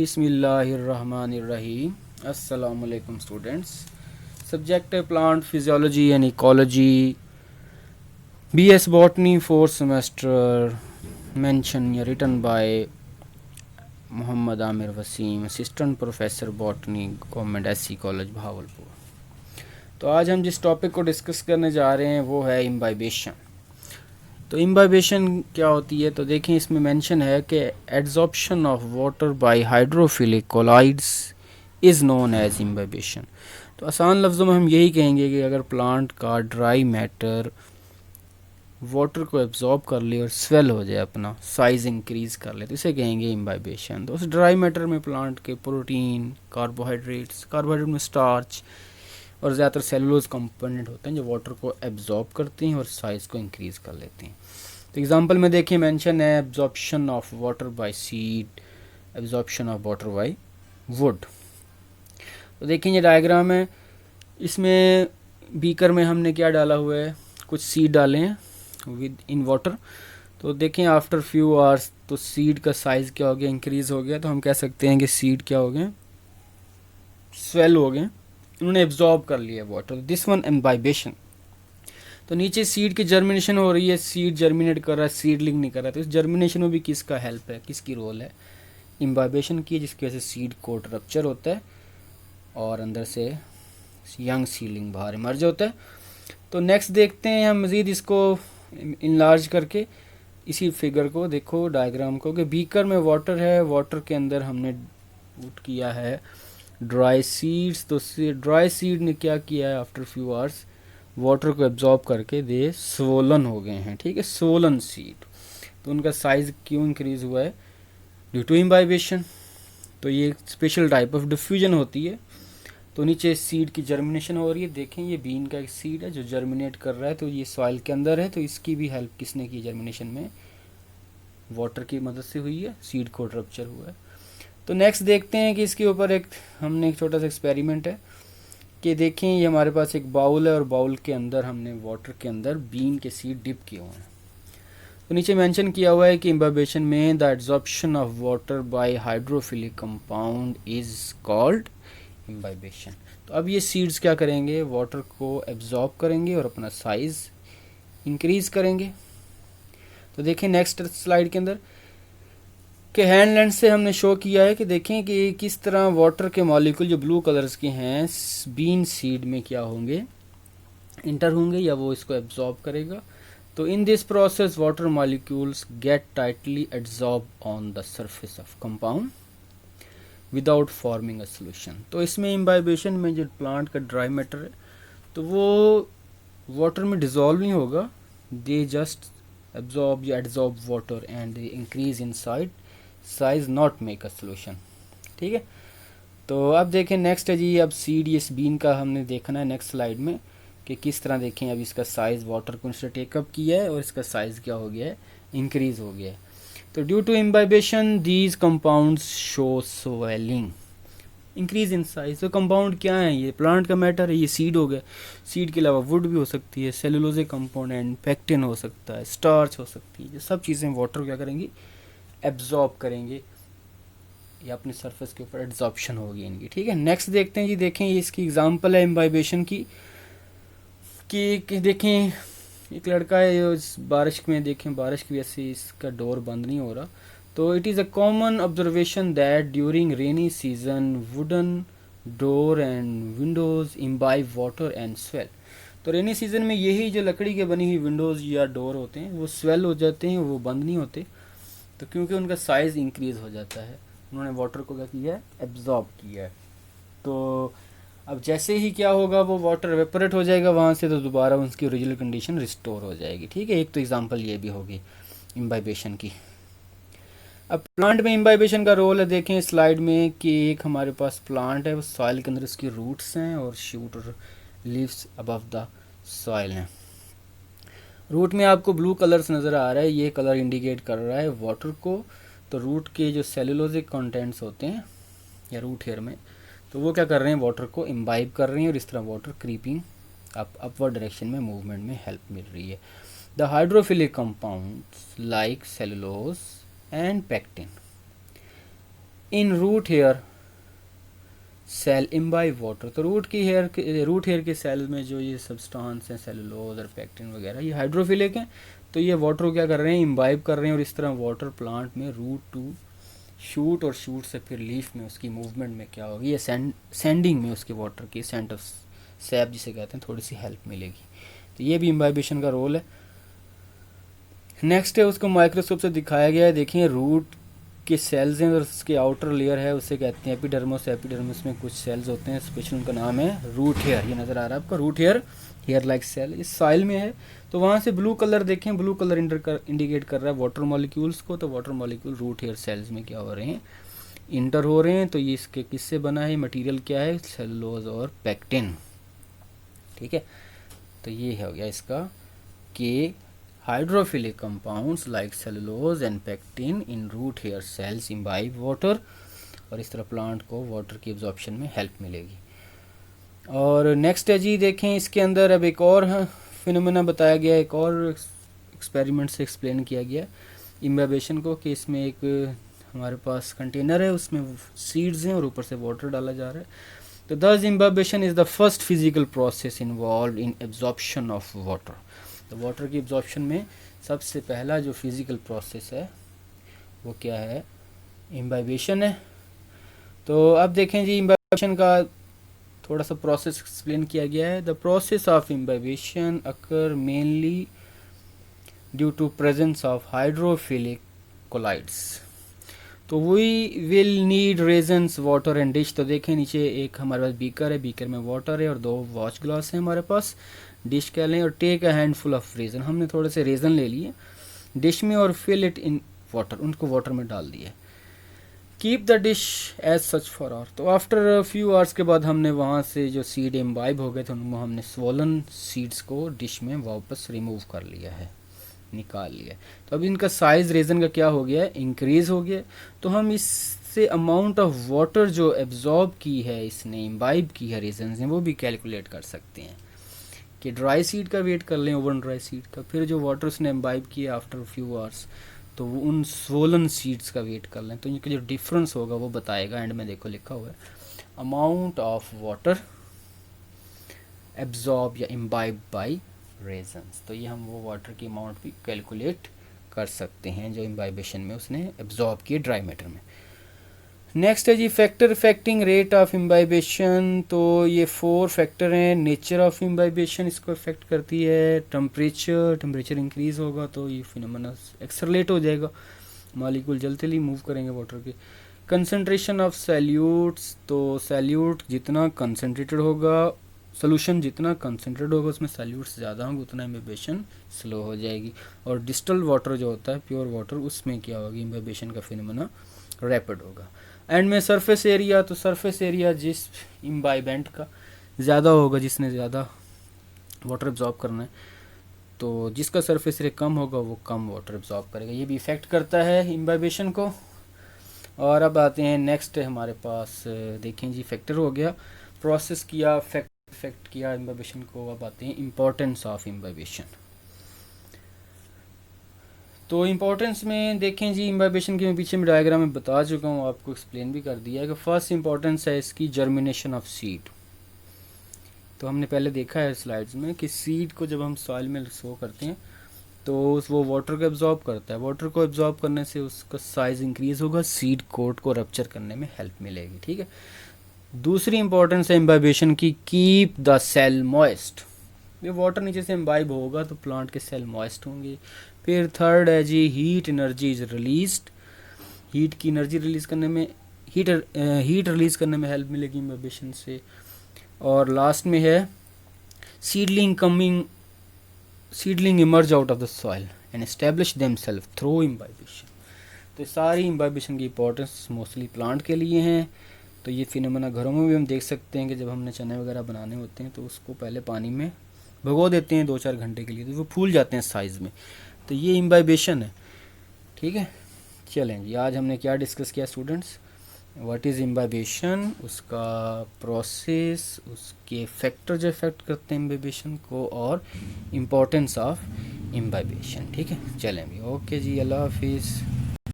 बिस्मिल्लाहिर्रहमानिर्रहीम। अस्सलाम वालेकुम स्टूडेंट्स। सब्जेक्ट है plant physiology and ecology, BS botany fourth semester. Mention या written by Mohammad Aamir Waseem, assistant professor botany, government SC college Bahawalpur. तो आज हम जिस टॉपिक को डिस्कस करने जा रहे हैं वो है इम्बाइबेशन। तो इम्बाइबेशन क्या होती है, तो देखें इसमें मेंशन है कि adsorption of water by hydrophilic colloids is known as imbibition. तो आसान लफ्ज़ों में हम यही कहेंगे कि अगर प्लांट का ड्राई मैटर वाटर को एब्जॉर्ब कर ले और स्वेल हो जाए, अपना साइज़ इंक्रीज़ कर ले, तो इसे कहेंगे इम्बाइबेशन। तो उस ड्राई मैटर में प्लांट के प्रोटीन, कार्बोहाइड्रेट में स्टार्च और ज़्यादातर सेलुलोज कंपोनेंट होते हैं जो वाटर को एब्जॉर्ब करते हैं और साइज़ को इंक्रीज़ कर लेते हैं। तो एग्जांपल में देखिए मेंशन है absorption of water bye seed, absorption of water bye would. तो देखिए ये डायग्राम है, इसमें बीकर में हमने क्या डाला हुआ है, कुछ सीड डाले हैं विद इन वाटर। तो देखें आफ्टर फ्यू आवर्स तो सीड का साइज़ क्या हो गया, इंक्रीज़ हो गया। तो हम कह सकते हैं कि सीड क्या हो गए, स्वेल हो गए, उन्होंने एब्जॉर्ब कर लिया वाटर। This one imbibition. तो नीचे सीड की जर्मिनेशन हो रही है, सीड जर्मिनेट कर रहा है, सीडलिंग नहीं कर रहा है। तो इस जर्मिनेशन में भी किसका हेल्प है, किसकी रोल है, इम्बाइबेशन की, जिसकी वजह से सीड कोट रप्चर होता है और अंदर से यंग सीडलिंग बाहर इमर्ज होता है। तो नेक्स्ट देखते हैं हम मज़ीद इसको इनलार्ज करके इसी फिगर को, देखो डायग्राम को, कि बीकर में वाटर है, वाटर के अंदर हमने पुट किया है ड्राई सीड्स। तो ड्राई सीड ने क्या किया है, आफ्टर फ्यू आवर्स वाटर को एब्जॉर्ब करके दे स्वोलन हो गए हैं, ठीक है, स्वोलन सीड। तो उनका साइज क्यों इंक्रीज हुआ है, ड्यू टू इम्बाइबेशन। तो ये एक स्पेशल टाइप ऑफ डिफ्यूजन होती है। तो नीचे सीड की जर्मिनेशन हो रही है, देखें ये बीन का एक सीड है जो जर्मिनेट कर रहा है, तो ये सॉइल के अंदर है। तो इसकी भी हेल्प किसने की, जर्मिनेशन में वाटर की मदद से हुई है, सीड को रप्चर हुआ है। तो नेक्स्ट देखते हैं कि इसके ऊपर हमने एक छोटा सा एक्सपेरिमेंट है कि देखें ये हमारे पास एक बाउल है और बाउल के अंदर हमने वाटर के अंदर बीन के सीड डिप किए हुए हैं। तो नीचे मेंशन किया हुआ है कि इम्बाइबेशन में the absorption of water by hydrophilic compound is called imbibition. तो अब ये सीड्स क्या करेंगे, वाटर को एब्जॉर्ब करेंगे और अपना साइज इंक्रीज करेंगे। तो देखें नेक्स्ट स्लाइड के अंदर कि हैंड लेंस से हमने शो किया है कि देखें कि किस तरह वाटर के मॉलिक्यूल जो ब्लू कलर्स के हैं बीन सीड में क्या होंगे, इंटर होंगे या वो इसको एब्जॉर्ब करेगा। तो in this process water molecules get tightly absorb on the surface of compound without forming a solution. तो इसमें इम्बाइबेशन में जो प्लांट का ड्राई मैटर है तो वो वाटर में डिजॉल्व नहीं होगा, दे जस्ट एब्जॉर्ब या adsorb water and they increase in size not make a solution, ठीक है। तो अब देखें नेक्स्ट है जी, अब सीड इस बीन का हमने देखना है नेक्स्ट स्लाइड में कि किस तरह देखें अब इसका साइज़ वाटर को इसने टेकअप किया है और इसका साइज़ क्या हो गया है, इंक्रीज़ हो गया है। तो due to imbibition these compounds show swelling, increase in size. तो कंपाउंड क्या है, ये प्लांट का मैटर है, ये सीड हो गया। सीड के अलावा वुड भी हो सकती है, सेलुलोजिक कंपोनेंट, पेक्टिन हो सकता है, स्टार्च हो सकती है। ये सब चीज़ें वाटर क्या करेंगी, एब्जॉर्ब करेंगे या अपने सरफेस के ऊपर एब्जॉर्प्शन होगी इनकी, ठीक है। नेक्स्ट देखते हैं जी, देखें ये इसकी एग्जांपल है इम्बाइबेशन की कि देखें एक लड़का है जो बारिश में, देखें बारिश की वजह से इसका डोर बंद नहीं हो रहा। तो it is a common observation that during rainy season wooden door and Windows imbibe water and swell. तो रेनी सीजन में यही जो लकड़ी के बनी हुई विंडोज़ या डोर होते हैं वो स्वेल हो जाते हैं, वो बंद नहीं होते। तो क्योंकि उनका साइज़ इंक्रीज़ हो जाता है, उन्होंने वाटर को क्या किया है, एब्जॉर्ब किया है। तो अब जैसे ही क्या होगा, वो वाटर वेपोरेट हो जाएगा वहाँ से, तो दोबारा उसकी ओरिजिनल कंडीशन रिस्टोर हो जाएगी, ठीक है। एक तो एग्जांपल ये भी होगी इम्बाइबेशन की। अब प्लांट में इम्बाइबेशन का रोल है, देखें स्लाइड में कि एक हमारे पास प्लांट है, वो सॉइल के अंदर उसकी रूट्स हैं और शूट और लीव्स अबव द सॉइल हैं। रूट में आपको ब्लू कलर्स नज़र आ रहा है, ये कलर इंडिकेट कर रहा है वाटर को। तो रूट के जो सेलुलोजिक कंटेंट्स होते हैं या रूट हेयर में, तो वो क्या कर रहे हैं, वाटर को इम्बाइब कर रहे हैं और इस तरह वाटर क्रीपिंग अपवर्ड डायरेक्शन में मूवमेंट में हेल्प मिल रही है। The hydrophilic compounds like cellulose and pectin in root hair cell imbibe water. तो रूट हेयर के सेल में जो ये सब्सटेंस हैं सेलुलोज और पेक्टिन वगैरह ये हाइड्रोफिलिक हैं, तो ये वाटर को क्या कर रहे हैं, इम्बाइब कर रहे हैं, और इस तरह वाटर प्लांट में रूट टू शूट और शूट से फिर लीफ में उसकी मूवमेंट में क्या होगी, ये सेंडिंग में उसके वाटर की सेंट ऑफ सैप जिसे कहते हैं थोड़ी सी हेल्प मिलेगी। तो ये भी इम्बाइबेशन का रोल है। नेक्स्ट है उसको माइक्रोस्कोप से दिखाया गया है, देखिए रूट के सेल्स हैं और उसके आउटर लेयर है उसे कहते हैं एपिडर्मस। एपिडर्मस में कुछ सेल्स होते हैं, स्पेशल उनका नाम है रूट हेयर। ये नज़र आ रहा है आपका रूट हेयर लाइक सेल, इस सॉइल में है। तो वहाँ से ब्लू कलर देखें, ब्लू कलर इंडिकेट कर रहा है वाटर मॉलिक्यूल्स को। तो water molecule root hair cells में क्या हो रहे हैं, इंटर हो रहे हैं। तो ये इसके किससे बना है, मटेरियल क्या है, सेलुलोज और पेक्टिन। ठीक है, तो ये हो गया इसका कि hydrophilic compounds like cellulose and pectin in root hair cells imbibe water, और इस तरह प्लांट को वाटर की एब्जॉर्प्शन में हेल्प मिलेगी। और नेक्स्ट है जी, देखें इसके अंदर अब एक और फिनोमेना बताया गया, एक और एक्सपेरिमेंट से एक्सप्लेन किया गया इम्बाइबेशन को, कि इसमें एक हमारे पास कंटेनर है, उसमें सीड्स हैं और ऊपर से वाटर डाला जा रहा है। तो दस imbibition is the first physical process involve in absorption of water. तो वाटर की एब्जॉर्प्शन में सबसे पहला जो फिज़िकल प्रोसेस है वो क्या है, इम्बाइबेशन है। तो अब देखें जी, इम्बाइबेशन का थोड़ा सा प्रोसेस एक्सप्लेन किया गया है। The process of imbibition occur mainly due to presence of hydrophilic colloids. तो we will need raisins water and dish. तो देखें नीचे एक हमारे पास बीकर है, बीकर में वाटर है और दो वॉच ग्लास है हमारे पास, डिश कह लें। और take a handful of raisin, हमने थोड़े से रेजन ले लिए डिश में और फिल इट इन वाटर, उनको वाटर में डाल दिया। Keep the dish as such for hour. तो आफ्टर फ्यू आवर्स के बाद हमने वहाँ से जो सीड इम्बाइब हो गए थे उनको हमने स्वोलन सीड्स को डिश में वापस रिमूव कर लिया है, निकाल लिया। तो अब इनका साइज़ रेजन का क्या हो गया है, इंक्रीज़ हो गया। तो हम इससे अमाउंट ऑफ वाटर जो एब्जॉर्ब की है इसने, इम्बाइब की है रेजन ने, वो भी कैलकुलेट कर सकते हैं कि ड्राई सीड का वेट कर लें, ओवन ड्राई सीड का, फिर जो वाटर उसने इम्बाइब किया आफ्टर फ्यू आवर्स, तो वो उन स्वोलन सीड्स का वेट कर लें। तो इनका जो डिफरेंस होगा वो बताएगा। एंड में देखो लिखा हुआ है अमाउंट ऑफ वाटर एब्जॉर्ब या इम्बाइब बाई रेजन्स। तो ये हम वो वाटर की अमाउंट भी कैलकुलेट कर सकते हैं जो इम्बाइबेशन में उसने एब्जॉर्ब किए ड्राई मैटर में। नेक्स्ट है जी factor affecting rate of imbibition. तो ये 4 फैक्टर हैं। नेचर ऑफ इम्बाइबेशन इसको इफेक्ट करती है, टेम्परेचर इंक्रीज होगा तो ये फिनोमेना एक्सेलरेट हो जाएगा, मॉलिक्यूल जल्दी मूव करेंगे वाटर के। कंसंट्रेशन ऑफ सैल्यूट्स, तो सैल्यूट जितना कंसनट्रेटेड होगा, सोल्यूशन जितना कंसनट्रेट होगा उसमें सैल्यूट्स ज़्यादा होंगे, उतना इम्बाइबेशन स्लो हो जाएगी। और डिस्टल वाटर जो होता है प्योर वाटर, उसमें क्या होगा, इम्बाइबेशन का फिनोमेना रैपिड होगा। एंड में सरफेस एरिया, तो सरफेस एरिया जिस इम्बाइबेंट का ज़्यादा होगा, जिसने ज़्यादा वाटर एब्जॉर्ब करना है, तो जिसका सरफेस एरिया कम होगा वो कम वाटर एब्जॉर्ब करेगा। ये भी इफ़ेक्ट करता है इम्बाइबेशन को। और अब आते हैं नेक्स्ट हमारे पास, देखें जी फैक्टर हो गया, प्रोसेस किया, इफेक्ट किया इम्बाइबेशन को। अब आते हैं इम्पोर्टेंस ऑफ इम्बाइबेशन। तो इम्पोर्टेंस में देखें जी, इम्बाइबेशन के मैं पीछे में डायग्राम में बता चुका हूँ, आपको एक्सप्लेन भी कर दिया है कि फर्स्ट इम्पोर्टेंस है इसकी जर्मिनेशन ऑफ सीड। तो हमने पहले देखा है स्लाइड्स में कि सीड को जब हम सॉइल में सो करते हैं तो वो वाटर को एब्जॉर्ब करता है, वाटर को एब्जॉर्ब करने से उसका साइज़ इंक्रीज़ होगा, सीड कोट को रप्चर करने में हेल्प मिलेगी। ठीक है, दूसरी इंपॉर्टेंस है इम्बाइबेशन की, कीप द सेल मॉइस्ट। ये वाटर नीचे से इम्बाइब होगा तो प्लांट के सेल मॉइस्ट होंगे। फिर थर्ड है जी heat energy is released, heat की एनर्जी रिलीज करने में, हीट रिलीज करने में हेल्प मिलेगी इम्बाइबेशन से। और लास्ट में है seedling emerge out of the soil and establish themselves through imbibition. तो सारी इम्बाइबेशन की इंपॉर्टेंस मोस्टली प्लांट के लिए हैं। तो ये फिनोमेना घरों में भी हम देख सकते हैं कि जब हमने चने वगैरह बनाने होते हैं तो उसको पहले पानी में भिगो देते हैं 2-4 घंटे के लिए, तो वो फूल जाते हैं साइज़ में। तो ये इम्बाइबेशन है। ठीक है, चलें जी, आज हमने क्या डिस्कस किया स्टूडेंट्स, व्हाट इज़ इम्बाइबेशन, उसका प्रोसेस, उसके फैक्टर जो इफेक्ट करते हैं इम्बाइबेशन को, और इम्पोर्टेंस ऑफ इम्बाइबेशन। ठीक है, चलें भी, ओके जी, अल्लाह हाफिज़।